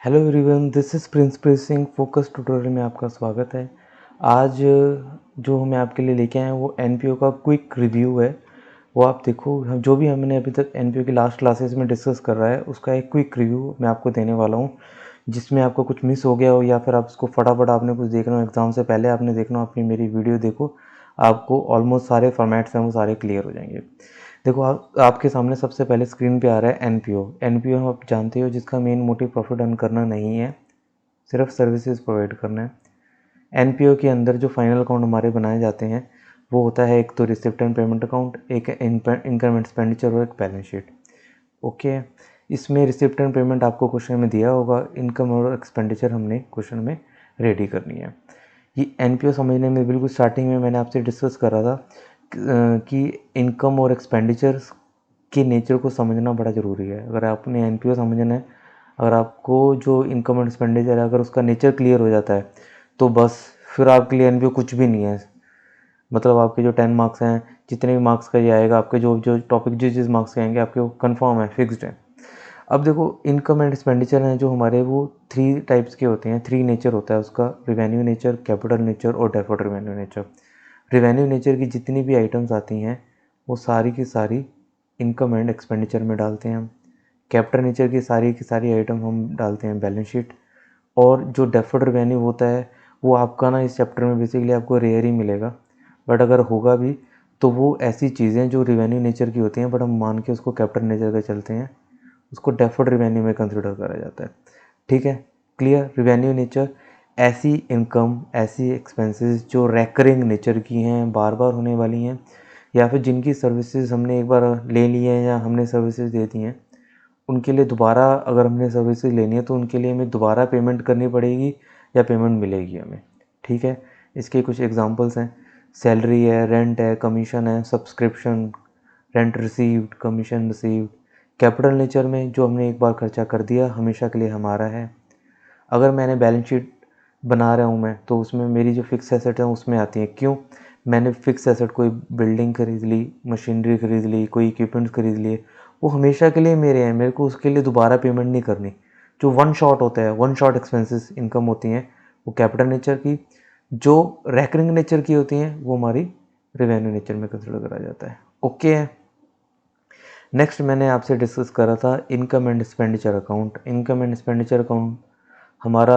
Hello everyone, this is Prince Singh. Focus tutorial में आपका स्वागत है। आज जो मैं आपके लिए लेके आया हूँ वो एनपीओ का क्विक रिव्यू है। वो आप देखो, जो भी हमने अभी तक एनपीओ की लास्ट क्लासेस में डिस्कस कर रहा है उसका एक क्विक रिव्यू मैं आपको देने वाला हूँ, जिसमें आपको कुछ मिस हो गया हो या फिर आप उसको फटाफट आपने कुछ देखना हो, एग्ज़ाम से पहले आपने देखना हो, अपनी मेरी वीडियो देखो, आपको ऑलमोस्ट सारे फॉर्मेट्स हैं वो सारे क्लियर हो जाएंगे। देखो, आपके सामने सबसे पहले स्क्रीन पे आ रहा है एनपीओ। एनपीओ आप जानते हो जिसका मेन मोटिव प्रॉफिट अर्न करना नहीं है, सिर्फ सर्विसेज प्रोवाइड करना है। एनपीओ के अंदर जो फाइनल अकाउंट हमारे बनाए जाते हैं वो होता है एक तो रिसिप्ट एंड पेमेंट अकाउंट, एक इनकम एंड एक्सपेंडिचर और एक बैलेंस शीट। ओके, इसमें रिसिप्ट एंड पेमेंट आपको क्वेश्चन में दिया होगा, इनकम और एक्सपेंडिचर हमने क्वेश्चन में रेडी करनी है। ये एनपीओ समझने में बिल्कुल स्टार्टिंग में मैंने आपसे डिस्कस करा था कि इनकम और एक्सपेंडिचर के नेचर को समझना बड़ा ज़रूरी है। अगर आपने एनपीओ समझना है, अगर आपको जो इनकम और एक्सपेंडिचर है अगर उसका नेचर क्लियर हो जाता है तो बस फिर आपके लिए एनपीओ कुछ भी नहीं है। मतलब आपके जो 10 मार्क्स हैं, जितने भी मार्क्स का ये आएगा, आपके जो जो टॉपिक जिस मार्क्स के आएंगे आपके वो कन्फर्म है, फिक्स्ड है। अब देखो, इनकम एंड एक्सपेंडिचर हैं जो हमारे वो 3 टाइप्स के होते हैं, 3 नेचर होता है उसका, रिवेन्यू नेचर, कैपिटल नेचर और deferred revenue nature. Revenue nature की जितनी भी आइटम्स आती हैं वो सारी की सारी इनकम एंड एक्सपेंडिचर में डालते हैं हम। कैपिटल नेचर की सारी आइटम हम डालते हैं बैलेंस शीट। और जो डेफर्ड रेवेन्यू होता है वो आपका ना इस चैप्टर में बेसिकली आपको रेयर ही मिलेगा, बट अगर होगा भी तो वो ऐसी चीज़ें जो रिवेन्यू नेचर की होती हैं बट हम मान के उसको कैपिटल नेचर का चलते हैं, उसको डेफर्ड रेवेन्यू में कंसिडर करा जाता है। ठीक है, क्लियर। रिवेन्यू नेचर ऐसी इनकम, ऐसी एक्सपेंसेस जो रेकरिंग नेचर की हैं, बार बार होने वाली हैं, या फिर जिनकी सर्विसेज हमने एक बार ले ली हैं या हमने सर्विसेज दे दी हैं, उनके लिए दोबारा अगर हमने सर्विसेज लेनी है तो उनके लिए हमें दोबारा पेमेंट करनी पड़ेगी या पेमेंट मिलेगी हमें। ठीक है, इसके कुछ एग्जांपल्स हैं, सैलरी है, रेंट है, कमीशन है, subscription, rent received, commission received. Capital nature में जो हमने एक बार खर्चा कर दिया हमेशा के लिए हमारा है। अगर मैंने बैलेंस शीट बना रहा हूँ मैं तो उसमें मेरी जो फिक्स एसेट है उसमें आती है। क्यों? मैंने फिक्स एसेट, कोई बिल्डिंग खरीद ली, मशीनरी खरीद ली, कोई इक्विपमेंट्स खरीद लिए, वो हमेशा के लिए मेरे हैं, मेरे को उसके लिए दोबारा पेमेंट नहीं करनी। जो वन शॉट होता है, वन शॉट एक्सपेंसेस इनकम होती हैं वो कैपिटल नेचर की। जो रेकरिंग नेचर की होती हैं वो हमारी रिवेन्यू नेचर में कंसिडर करा जाता है। ओके है। नेक्स्ट मैंने आपसे डिस्कस करा था income and expenditure account. Income and expenditure account हमारा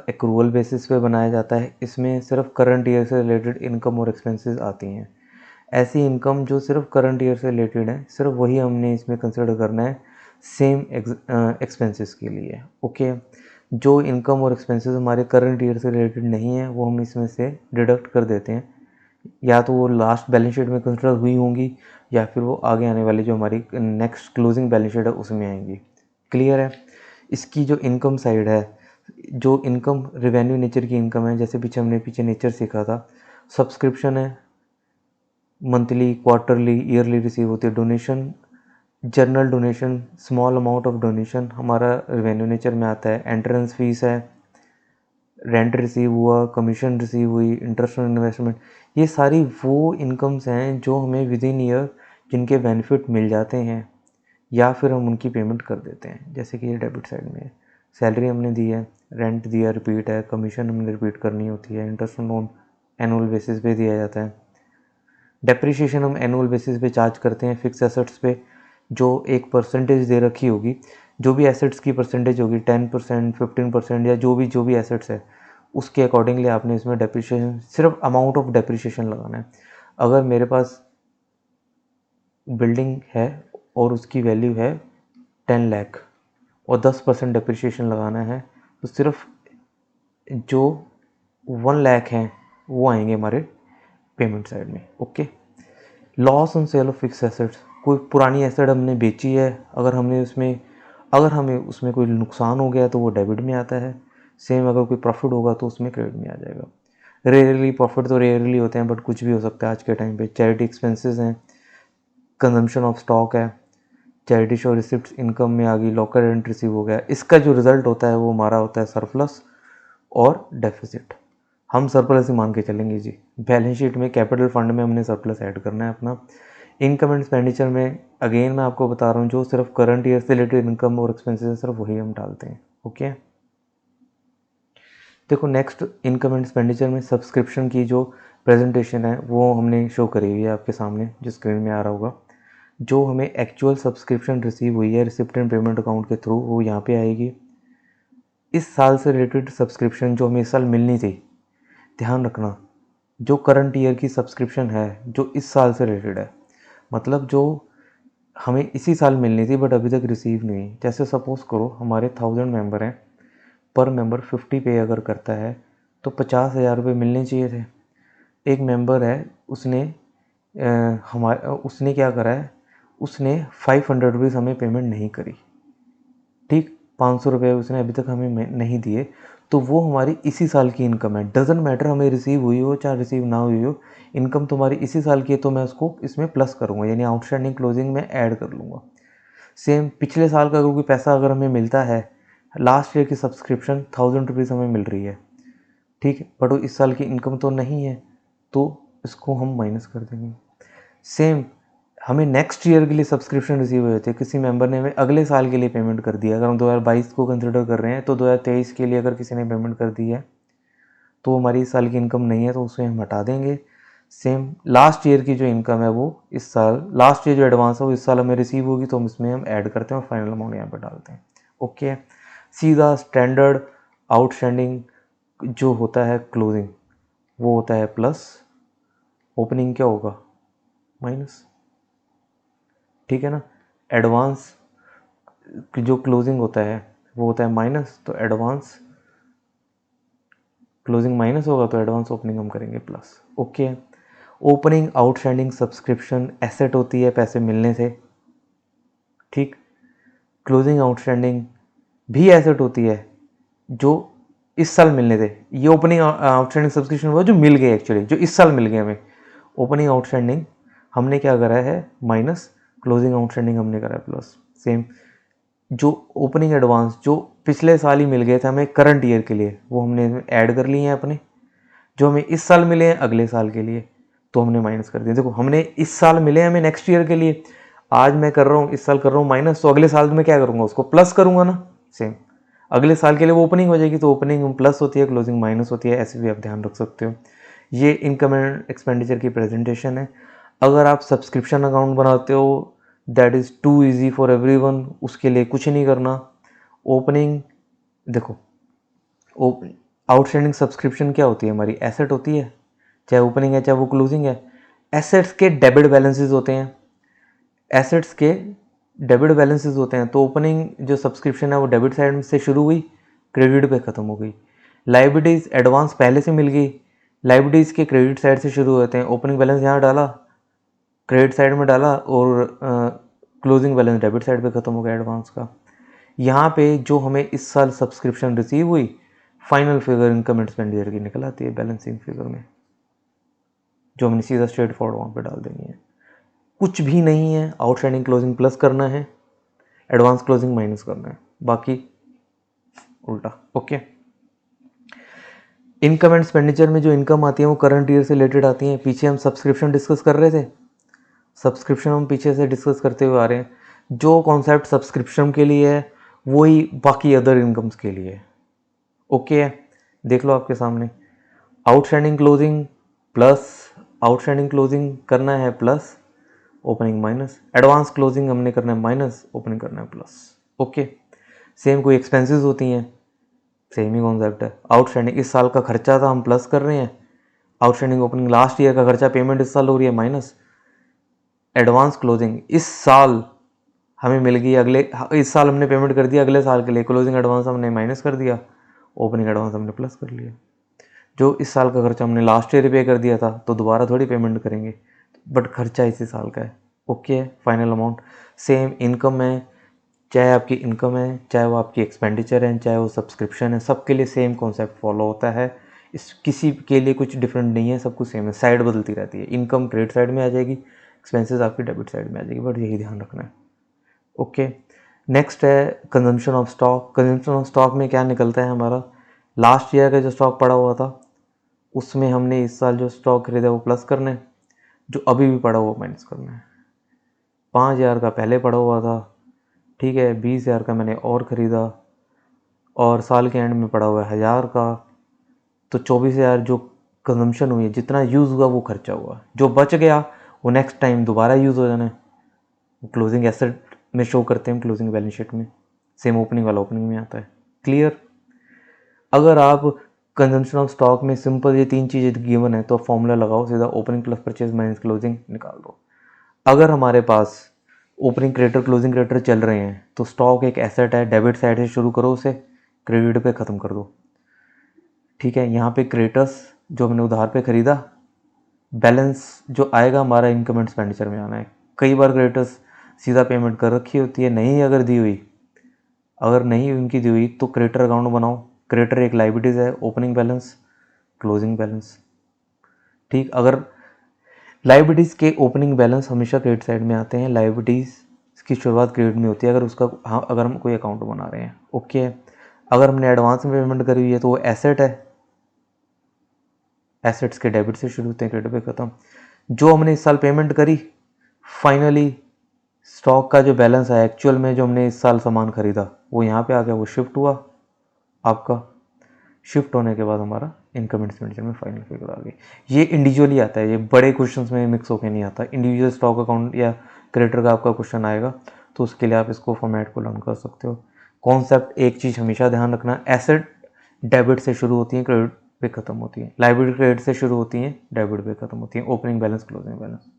एक्रूवल बेसिस पे बनाया जाता है। इसमें सिर्फ करंट ईयर से रिलेटेड इनकम और एक्सपेंसेस आती हैं। ऐसी इनकम जो सिर्फ करंट ईयर से रिलेटेड है, सिर्फ वही हमने इसमें कंसिडर करना है सेम एक्सपेंसेस के लिए। ओके, जो इनकम और एक्सपेंसेस हमारे करंट ईयर से रिलेटेड नहीं है वो हम इसमें से डिडक्ट कर देते हैं, या तो वो लास्ट बैलेंस शीट में कंसिडर हुई होंगी या फिर वो आगे आने वाली जो हमारी नेक्स्ट क्लोजिंग बैलेंस शीट है उसमें आएंगी। क्लियर है। इसकी जो इनकम साइड है, जो इनकम रिवेन्यू नेचर की इनकम है, जैसे पीछे नेचर सीखा था, सब्सक्रिप्शन है, मंथली, क्वार्टरली, ईयरली रिसीव होती है। Donation, general donation, small amount of donation हमारा रिवेन्यू नेचर में आता है। एंट्रेंस फीस है, रेंट रिसीव हुआ, कमीशन रिसीव हुई, इंटरेस्ट ऑन इन्वेस्टमेंट, ये सारी वो इनकम्स हैं जो हमें विद इन ईयर जिनके बेनिफिट मिल जाते हैं या फिर हम उनकी पेमेंट कर देते हैं। जैसे कि ये डेबिट साइड में है, सैलरी हमने दी है, रेंट दिया रिपीट है, कमीशन हमने रिपीट करनी होती है, interest on loan annual basis पे दिया जाता है, डेप्रिसिएशन हम एनुअल बेसिस पे चार्ज करते हैं फिक्स एसेट्स पे, जो एक परसेंटेज दे रखी होगी, जो भी एसेट्स की परसेंटेज होगी 10%, 15% या जो भी एसेट्स है उसके अकॉर्डिंगली आपने इसमें डेप्रिसिएशन, सिर्फ अमाउंट ऑफ डेप्रिसिएशन लगाना है। अगर मेरे पास बिल्डिंग है और उसकी वैल्यू है 10 लाख और 10% डेप्रिसिएशन लगाना है तो सिर्फ जो 1 लाख हैं वो आएंगे हमारे पेमेंट साइड में। Okay, loss on sale of fix assets, कोई पुरानी एसेट हमने बेची है, अगर हमें उसमें कोई नुकसान हो गया तो वो डेबिट में आता है। सेम अगर कोई प्रॉफिट होगा तो उसमें क्रेडिट में आ जाएगा। रेयरली प्रॉफिट तो रेयरली होते हैं बट कुछ भी हो सकता है आज के टाइम पे। चैरिटी एक्सपेंसेस हैं, कंजम्पशन ऑफ स्टॉक है, चैरिटी शो रिसिप्ट इनकम में आ गई, लॉकर रेंट रिसीव हो गया। इसका जो रिजल्ट होता है वो हमारा होता है सरप्लस और डेफिसिट। हम सरप्लस ही मान के चलेंगे जी। बैलेंस शीट में कैपिटल फंड में हमने सरप्लस ऐड करना है अपना। इनकम एंड एक्सपेंडिचर में अगेन मैं आपको बता रहा हूँ जो सिर्फ करंट ईयर से रिलेटेड इनकम और एक्सपेंसेस है सिर्फ वही हम डालते हैं। ओके, देखो नेक्स्ट इनकम एंड एक्सपेंडिचर में सब्सक्रिप्शन की जो प्रेजेंटेशन है वो हमने शो करी हुई है आपके सामने, जो स्क्रीन में आ रहा होगा। जो हमें एक्चुअल सब्सक्रिप्शन रिसीव हुई है रिसिप्ट एंड पेमेंट अकाउंट के थ्रू, वो यहाँ पे आएगी। इस साल से रिलेटेड सब्सक्रिप्शन जो हमें इस साल मिलनी थी, ध्यान रखना, जो करंट ईयर की सब्सक्रिप्शन है जो इस साल से रिलेटेड है, मतलब जो हमें इसी साल मिलनी थी बट अभी तक रिसीव नहीं हुई। जैसे सपोज़ करो हमारे 1000 मेंबर हैं, पर मेंबर 50 पे अगर करता है तो 50,000 रुपये मिलने चाहिए थे। एक मेंबर है, उसने उसने क्या करा है, उसने 500 रुपीज़ हमें पेमेंट नहीं करी, ठीक, 500 रुपये उसने अभी तक हमें नहीं दिए, तो वो हमारी इसी साल की इनकम है। डजेंट मैटर हमें रिसीव हुई हो चाहे रिसीव ना हुई हो, इनकम तुम्हारी इसी साल की है, तो मैं उसको इसमें प्लस करूँगा, यानी आउटस्टैंडिंग क्लोजिंग में ऐड कर लूँगा। सेम पिछले साल का अगर कोई पैसा अगर हमें मिलता है, लास्ट ईयर की सब्सक्रिप्शन 1000 रुपीज़ हमें मिल रही है, ठीक है, बट वो इस साल की इनकम तो नहीं है, तो इसको हम माइनस कर देंगे। सेम हमें नेक्स्ट ईयर के लिए सब्सक्रिप्शन रिसीव हुए थे, किसी मेंबर ने हमें अगले साल के लिए पेमेंट कर दिया। अगर हम 2022 को कंसिडर कर रहे हैं तो 2023 के लिए अगर किसी ने पेमेंट कर दी है तो हमारी इस साल की इनकम नहीं है, तो उसे हम हटा देंगे। सेम लास्ट ईयर की जो इनकम है वो इस साल, लास्ट ईयर जो एडवांस है वो इस साल हमें रिसीव होगी, तो हम इसमें हम ऐड करते हैं और फाइनल अमाउंट यहाँ पर डालते हैं। ओके, सीधा स्टैंडर्ड आउटस्टैंडिंग जो होता है क्लोजिंग, वो होता है प्लस, ओपनिंग क्या होगा, माइनस, ठीक है ना। एडवांस जो क्लोजिंग होता है वो होता है माइनस, तो एडवांस क्लोजिंग माइनस होगा तो एडवांस ओपनिंग हम करेंगे plus. Okay, opening outstanding subscription asset होती है पैसे मिलने से, ठीक। क्लोजिंग आउटस्टैंडिंग भी एसेट होती है जो इस साल मिलने थे। ये ओपनिंग आउटस्टैंडिंग सब्सक्रिप्शन वो जो मिल गए एक्चुअली, जो इस साल मिल गए हमें। ओपनिंग आउटस्टैंडिंग हमने क्या करा है माइनस, क्लोजिंग आउटस्टैंडिंग हमने करा है प्लस। सेम जो ओपनिंग एडवांस जो पिछले साल ही मिल गए थे हमें करंट ईयर के लिए, वो हमने ऐड कर लिए हैं अपने। जो हमें इस साल मिले हैं अगले साल के लिए, तो हमने माइनस कर दिया। देखो हमने इस साल मिले हमें नेक्स्ट ईयर के लिए, आज मैं कर रहा हूँ इस साल कर रहा हूँ माइनस, तो अगले साल में क्या करूँगा, उसको प्लस करूँगा ना। सेम अगले साल के लिए वो ओपनिंग हो जाएगी, तो ओपनिंग प्लस होती है, क्लोजिंग माइनस होती है, ऐसे भी आप ध्यान रख सकते हो। ये इनकम एंड एक्सपेंडिचर की प्रेजेंटेशन है। अगर आप सब्सक्रिप्शन अकाउंट बनाते हो, that is too easy for everyone, उसके लिए कुछ नहीं करना। ओपनिंग देखो, आउटस्टैंडिंग सब्सक्रिप्शन क्या होती है, हमारी एसेट होती है, चाहे ओपनिंग है चाहे वो क्लोजिंग है। एसेट्स के डेबिट बैलेंसेस होते हैं, एसेट्स के डेबिट बैलेंसेस होते हैं, तो ओपनिंग जो सब्सक्रिप्शन है वो डेबिट साइड से शुरू हुई, क्रेडिट पे ख़त्म हो गई। लाइबिलिटीज़ एडवांस पहले से मिल गई, लाइबिलिटीज़ के क्रेडिट साइड से शुरू होते हैं। ओपनिंग बैलेंस यहाँ डाला, क्रेडिट साइड में डाला, और क्लोजिंग बैलेंस डेबिट साइड पे ख़त्म हो गया एडवांस का। यहाँ पे जो हमें इस साल सब्सक्रिप्शन रिसीव हुई, final figure income and expenditure की निकल आती है बैलेंसिंग फिगर में, जो हमने सीधा स्ट्रेट फॉरवर्ड वहाँ पे डाल देनी है। कुछ भी नहीं है, आउटस्टैंडिंग क्लोजिंग प्लस करना है, एडवांस क्लोजिंग माइनस करना है, बाकी उल्टा। ओके, इनकम एंड एक्सपेंडिचर में जो इनकम आती है वो करंट ईयर से रिलेटेड आती है। पीछे हम सब्सक्रिप्शन डिस्कस कर रहे थे, सब्सक्रिप्शन हम पीछे से डिस्कस करते हुए आ रहे हैं। जो कॉन्सेप्ट सब्सक्रिप्शन के लिए है वही बाकी अदर इनकम्स के लिए है। ओके है, देख लो आपके सामने, outstanding closing plus, outstanding closing करना है plus, opening minus, advance closing हमने करना है माइनस, ओपनिंग करना है प्लस। ओके, सेम कोई एक्सपेंसेस होती हैं, सेम ही कॉन्सेप्ट है। आउटस्टैंडिंग इस साल का खर्चा था हम प्लस कर रहे हैं, आउटस्टैंडिंग ओपनिंग लास्ट ईयर का खर्चा पेमेंट इस साल हो रही है माइनस, एडवांस क्लोजिंग इस साल हमें मिल गई, अगले इस साल हमने पेमेंट कर दिया अगले साल के लिए, क्लोजिंग एडवांस हमने माइनस कर दिया, ओपनिंग एडवांस हमने प्लस कर लिया। जो इस साल का खर्चा हमने लास्ट ईयर पे कर दिया था तो दोबारा थोड़ी पेमेंट करेंगे, बट खर्चा इसी साल का है। Okay, final amount same income है, चाहे आपकी इनकम है चाहे वो आपकी एक्सपेंडिचर है चाहे वो सब्सक्रिप्शन है, सबके लिए सेम कॉन्सेप्ट फॉलो होता है। इस किसी के लिए कुछ डिफरेंट नहीं है, सब कुछ सेम है, साइड बदलती रहती है। इनकम क्रेडिट साइड में आ जाएगी, एक्सपेंसेस आपकी डेबिट साइड में आ जाएगी, बट यही ध्यान रखना है। ओके, नेक्स्ट है consumption of stock. Consumption of stock में क्या निकलता है हमारा, लास्ट ईयर का जो स्टॉक पड़ा हुआ था उसमें हमने इस साल जो स्टॉक खरीदा वो प्लस करना है, जो अभी भी पड़ा हुआ माइनस करना है। 5,000 का पहले पड़ा हुआ था, ठीक है, 20,000 का मैंने और ख़रीदा, और साल के एंड में पड़ा हुआ है 1,000 का, तो 24,000 जो कंजम्पशन हुई है, जितना यूज़ हुआ वो खर्चा हुआ, जो बच गया वो नेक्स्ट टाइम दोबारा यूज़ हो जाना है, क्लोजिंग एसेट में शो करते हैं क्लोजिंग बैलेंस शीट में, सेम ओपनिंग वाला ओपनिंग में आता है। क्लियर। अगर आप कंजम्पशन ऑफ स्टॉक में सिंपल ये 3 चीज़ें गिवन है तो फॉर्मूला लगाओ सीधा, opening plus purchase minus closing निकाल दो। अगर हमारे पास ओपनिंग क्रेडिटर क्लोजिंग क्रेडिटर चल रहे हैं तो स्टॉक एक एसेट है, डेबिट साइड से शुरू करो, उसे क्रेडिट पे ख़त्म कर दो। ठीक है, यहाँ पे क्रेडिटर्स जो हमने उधार पे ख़रीदा, बैलेंस जो आएगा हमारा इनकम एंड एक्सपेंडिचर में आना है। कई बार क्रेडिटर्स सीधा पेमेंट कर रखी होती है, नहीं अगर दी हुई, अगर नहीं उनकी दी हुई तो क्रेडिटर अकाउंट बनाओ। क्रेडिटर एक लाइबिलिटीज़ है, ओपनिंग बैलेंस क्लोजिंग बैलेंस। ठीक, अगर लाइबिलिटीज़ के ओपनिंग बैलेंस हमेशा क्रेडिट साइड में आते हैं, लाइबिलिटीज़ की शुरुआत क्रेडिट में होती है अगर उसका, हाँ अगर हम कोई अकाउंट बना रहे हैं। ओके है। अगर हमने एडवांस में पेमेंट करी हुई है तो वो एसेट है, एसेट्स के डेबिट से शुरू होते हैं क्रेडिट पे ख़त्म। जो हमने इस साल पेमेंट करी, फाइनली स्टॉक का जो बैलेंस है एक्चुअल में जो हमने इस साल सामान खरीदा वो यहाँ पे आ गया, वो शिफ्ट हुआ आपका। शिफ्ट होने के बाद हमारा इनकम एंड एक्सपेंडिचर में फाइनल फिगर आ गई। ये इंडिविजुअली आता है, ये बड़े क्वेश्चंस में मिक्स होके नहीं आता। इंडिविजुअल स्टॉक अकाउंट या क्रेडिटर का आपका क्वेश्चन आएगा तो उसके लिए आप इसको फॉर्मेट को लर्न कर सकते हो। कॉन्सेप्ट एक चीज़ हमेशा ध्यान रखना, एसेट डेबिट से शुरू होती है, क्रेडिट पे ख़त्म होती है। लाइबिलिटी क्रेडिट से शुरू होती है, डेबिट पे ख़त्म होती है। Opening balance closing balance.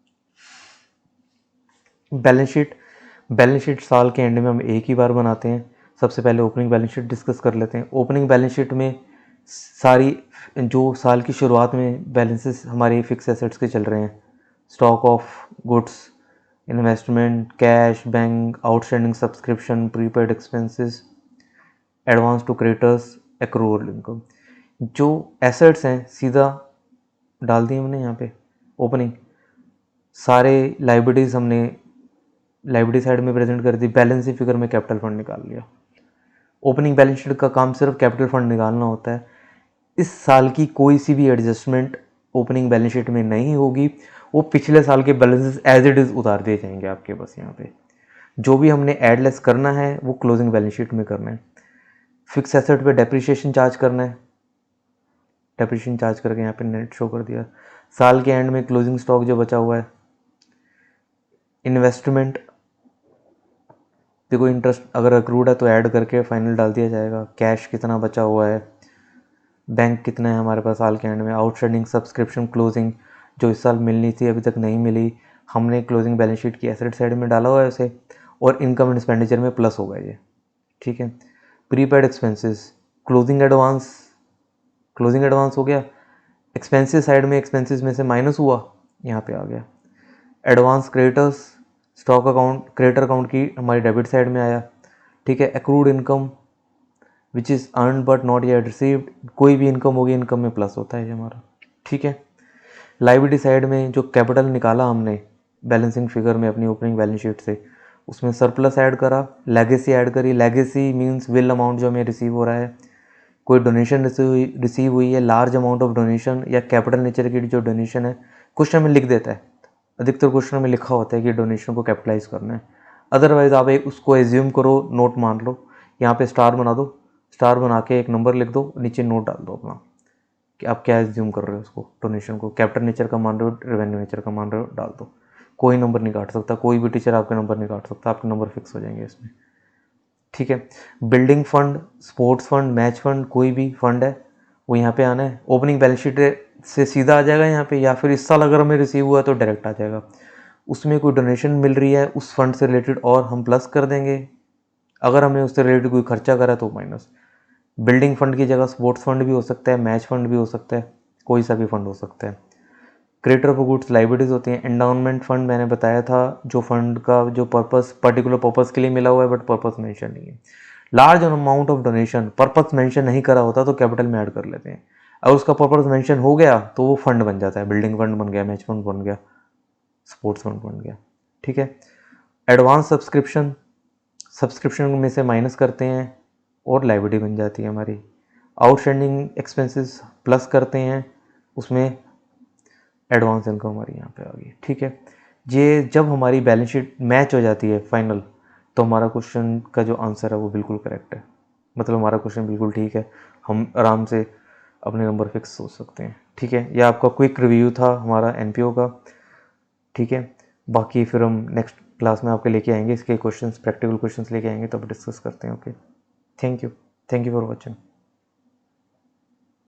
Balance sheet साल के एंड में हम एक ही बार बनाते हैं। सबसे पहले ओपनिंग बैलेंस शीट डिस्कस कर लेते हैं। ओपनिंग बैलेंस शीट में सारी जो साल की शुरुआत में बैलेंसेस हमारे फिक्स एसेट्स के चल रहे हैं, stock of goods, investment, cash, bank, outstanding subscription, prepaid expenses, advance to creditors, accrual income. जो एसेट्स हैं सीधा डाल दिए हमने यहाँ पे ओपनिंग। सारे लाइबिलिटीज़ हमने लाइबिलिटी साइड में प्रेजेंट कर दी, बैलेंसिंग फिगर में कैपिटल फंड निकाल लिया। ओपनिंग बैलेंस शीट का काम सिर्फ कैपिटल फंड निकालना होता है। इस साल की कोई सी भी एडजस्टमेंट ओपनिंग बैलेंस शीट में नहीं होगी, वो पिछले साल के बैलेंसेस एज इट इज़ उतार दिए जाएंगे आपके बस। यहाँ पे जो भी हमने एड लेस करना है वो क्लोजिंग बैलेंस शीट में करना है। फिक्स एसेट पे डेप्रिसिएशन चार्ज करना है, डेप्रिसिएशन चार्ज करके यहाँ पे नेट शो कर दिया। साल के एंड में क्लोजिंग स्टॉक जो बचा हुआ है, इन्वेस्टमेंट देखो, इंटरेस्ट अगर अक्रूड है तो ऐड करके फाइनल डाल दिया जाएगा। कैश कितना बचा हुआ है, बैंक कितना है हमारे पास साल के एंड में, आउटस्टैंडिंग सब्सक्रिप्शन क्लोजिंग जो इस साल मिलनी थी अभी तक नहीं मिली, हमने क्लोजिंग बैलेंस शीट की एसेट साइड में डाला हुआ है उसे, और इनकम एंड एक्सपेंडिचर में प्लस होगा ये। ठीक है। प्रीपेड एक्सपेंसेस, क्लोजिंग एडवांस हो गया, एक्सपेंसेस साइड में एक्सपेंसेस में से माइनस हुआ, यहाँ पे आ गया। Advance creditors, stock account creditor account की हमारी डेबिट साइड में आया। ठीक है। Accrued income which is earn but not yet received, कोई भी इनकम होगी इनकम में प्लस होता है ये हमारा। ठीक है। लाइबिलिटी साइड में जो कैपिटल निकाला हमने बैलेंसिंग फिगर में अपनी ओपनिंग बैलेंस शीट से, उसमें सरप्लस ऐड करा, लेगेसी ऐड करी। लेगेसी मींस विल अमाउंट जो हमें रिसीव हो रहा है, कोई डोनेशन रिसीव हुई है, लार्ज अमाउंट ऑफ डोनेशन या कैपिटल नेचर की जो डोनेशन है, क्वेश्चन में लिख देता है, अधिकतर क्वेश्चन में लिखा होता है कि डोनेशन को कैपिटलाइज करना है। अदरवाइज आप एक उसको एज्यूम करो, नोट मान लो, यहाँ पे स्टार बना दो, स्टार बना के एक नंबर लिख दो, नीचे नोट डाल दो अपना कि आप क्या एज्यूम कर रहे हो उसको, डोनेशन को कैपिटल नेचर का मान रहे हो, रेवेन्यू नेचर का मान रहे हो, डाल दो। कोई नंबर नहीं काट सकता, कोई भी टीचर आपके नंबर नहीं काट सकता, आपके नंबर फिक्स हो जाएंगे इसमें। ठीक है। Building fund, sports fund, match fund, कोई भी फंड है वो यहाँ पे आना है। ओपनिंग बैलेंस शीट से सीधा आ जाएगा यहाँ पे, या फिर इस साल अगर हमें रिसीव हुआ तो डायरेक्ट आ जाएगा। उसमें कोई डोनेशन मिल रही है उस फंड से रिलेटेड और हम प्लस कर देंगे, अगर हमने उससे रिलेटेड कोई खर्चा करा तो माइनस। बिल्डिंग फंड की जगह स्पोर्ट्स फंड भी हो सकता है, मैच फंड भी हो सकता है, कोई सा भी फंड हो सकता है। क्रेडिटर ऑफ गुड्स लाइबिलिटीज़ होती हैं। एंडाउनमेंट फंड मैंने बताया था, जो फंड का जो पर्पस पर्टिकुलर पर्पस के लिए मिला हुआ है बट पर्पस मेंशन नहीं है। Large amount of donation, purpose mention नहीं करा होता तो कैपिटल में ऐड कर लेते हैं, अगर उसका पर्पस मेंशन हो गया तो वो फंड बन जाता है, बिल्डिंग फंड बन गया, मैच फंड बन गया, स्पोर्ट्स फंड बन गया। ठीक है। एडवांस सब्सक्रिप्शन, सब्सक्रिप्शन में से माइनस करते हैं और लाइबिलिटी बन जाती है हमारी। आउटस्टैंडिंग एक्सपेंसेस प्लस करते हैं, उसमें एडवांस इनकम हमारी यहाँ पे आ गई। ठीक है। ये जब हमारी बैलेंस शीट मैच हो जाती है फाइनल, तो हमारा क्वेश्चन का जो आंसर है वो बिल्कुल करेक्ट है, मतलब हमारा क्वेश्चन बिल्कुल ठीक है। हम आराम से अपने नंबर फिक्स सोच सकते हैं। ठीक है, यह आपका क्विक रिव्यू था हमारा एनपीओ का। ठीक है, बाकी फिर हम नेक्स्ट क्लास में आपके लेके आएंगे इसके क्वेश्चंस, प्रैक्टिकल क्वेश्चंस लेके आएंगे, तब डिस्कस करते हैं। Okay, thank you for watching.